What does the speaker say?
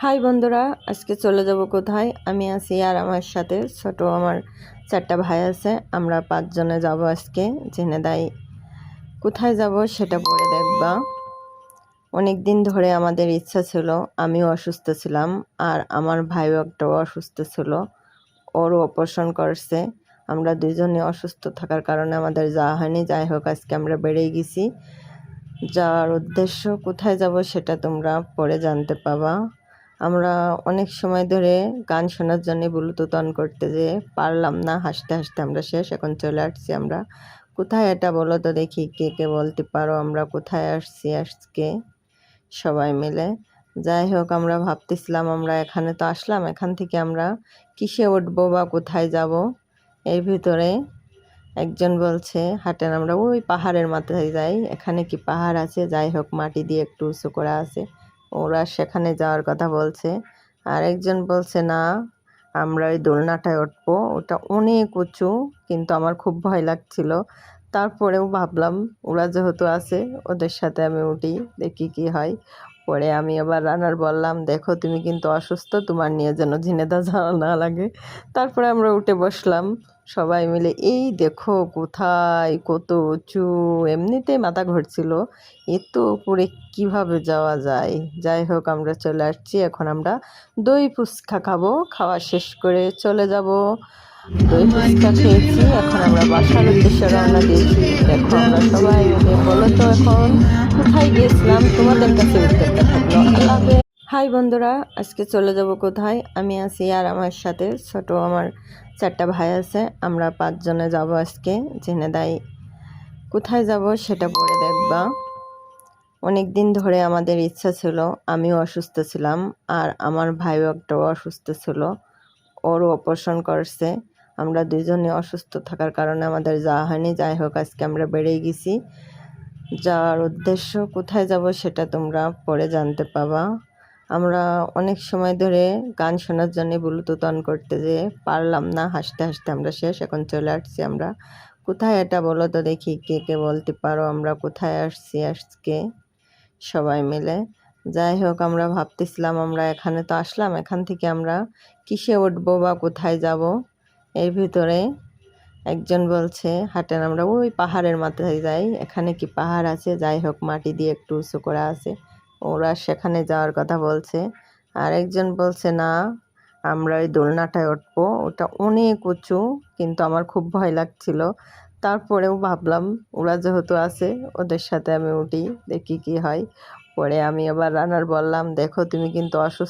High বন্ধুরা, আজকে চলে যাব কোথায়? আমি আছি আর আমার সাথে ছোট আমার 4টা ভাই আছে। আমরা 5 জনে যাব আজকে ঝিনেদাই। কোথায় যাব সেটা পরে দেখবা। অনেক দিন ধরে আমাদের ইচ্ছা ছিল, আমিও অসুস্থ ছিলাম আর আমার ভাইও একটাও অসুস্থ ছিল, ওরও অপারেশন করছে। আমরা দুইজনে অসুস্থ থাকার কারণে আমাদের যাওয়া হয়নি। যাই হোক, আজকে আমরা বেরিয়ে গেছি। যাওয়ার উদ্দেশ্য কোথায় যাব সেটা তোমরা পরে জানতে পাবা। আমরা অনেক সময় ধরে গান শোনার জন্য ব্লুটুথ অন করতে যেয়ে পারলাম না, হাসতে হাসতে আমরা শেষ। এখন চলে আসছি আমরা কোথায়, এটা বলো তো দেখি, কে কে বলতে পারো আমরা কোথায় আসছি আজকে সবাই মিলে। যাই হোক, আমরা ভাবতেছিলাম আমরা এখানে তো আসলাম, এখান থেকে আমরা কিসে উঠবো বা কোথায় যাব। এর ভিতরে একজন বলছে হাঁটেন, আমরা ওই পাহাড়ের মাথায় যাই, এখানে কি পাহাড় আছে? যাই হোক, মাটি দিয়ে একটু উঁচু করা আছে, ওরা সেখানে যাওয়ার কথা বলছে। আর একজন বলছে না, আমরা ওই দোলনাটায় উঠবো, ওটা অনেক উঁচু, কিন্তু আমার খুব ভয় লাগছিল। তারপরেও ভাবলাম ওরা যেহেতু আছে, ওদের সাথে আমি উঠি, দেখি কি হয়। পরে আমি আবার রানার বললাম, দেখো তুমি কিন্তু অসুস্থ, তোমার নিয়ে যেন ঝিনেদা যাওয়া না লাগে। তারপরে আমরা উঠে বসলাম সবাই মিলে। এই দেখো কোথায়, কত উঁচু, এমনিতেই মাথা ঘুরছিল, এত উপরে কিভাবে যাওয়া যায়। যাই হোক, আমরা চলে আসছি। এখন আমরা দই ফুচকা খাবো, খাওয়া শেষ করে চলে যাব। দই ফুচকা খেয়েছি, এখন আমরা বাসার উদ্দেশ্যে রওনা দিয়েছি। দেখো আমরা সবাই মিলে, বলো তো এখন কোথায় গিয়েছিলাম, তোমাদের কাছে উত্তরটা থাকলো। আল্লাহ হাফেজ। হাই বন্ধুরা, আজকে চলে যাব কোথায়? আমি আছি আর আমার সাথে ছোট আমার 4টা ভাই আছে। আমরা 5 জনে যাব আজকে ঝিনেদাই। কোথায় যাব সেটা পরে দেখবা। অনেক দিন ধরে আমাদের ইচ্ছা ছিল, আমিও অসুস্থ ছিলাম আর আমার ভাইও একটাও অসুস্থ ছিল, ওরও অপারেশন করছে। আমরা দুইজনে অসুস্থ থাকার কারণে আমাদের যাওয়া হয়নি। যাই হোক, আজকে আমরা বেরিয়ে গেছি। যাওয়ার উদ্দেশ্য কোথায় যাব সেটা তোমরা পরে জানতে পাবা। আমরা অনেক সময় ধরে গান শোনার জন্য ব্লুটুথ অন করতে যেয়ে পারলাম না, হাসতে হাসতে আমরা শেষ। এখন চলে আসছি আমরা কোথায়, এটা বলো তো দেখি, কে কে বলতে পারো আমরা কোথায় আসছি আজকে সবাই মিলে। যাই হোক, আমরা ভাবতেছিলাম আমরা এখানে তো আসলাম, এখান থেকে আমরা কিসে উঠবো বা কোথায় যাব। এর ভিতরে একজন বলছে হাঁটেন, আমরা ওই পাহাড়ের মাথায় যাই, এখানে কি পাহাড় আছে? যাই হোক, মাটি দিয়ে একটু উঁচু করা আছে, ওরা সেখানে যাওয়ার কথা বলছে। আর একজন বলছে না, আমরা ওই দোলনাটায় উঠবো, ওটা অনেক উঁচু, কিন্তু আমার খুব ভয় লাগছিল। তারপরেও ভাবলাম ওরা যেহেতু আছে, ওদের সাথে আমি উঠি, দেখি কি হয়। পরে আমি আবার রানার বললাম, দেখো তুমি কিন্তু অসুস্থ,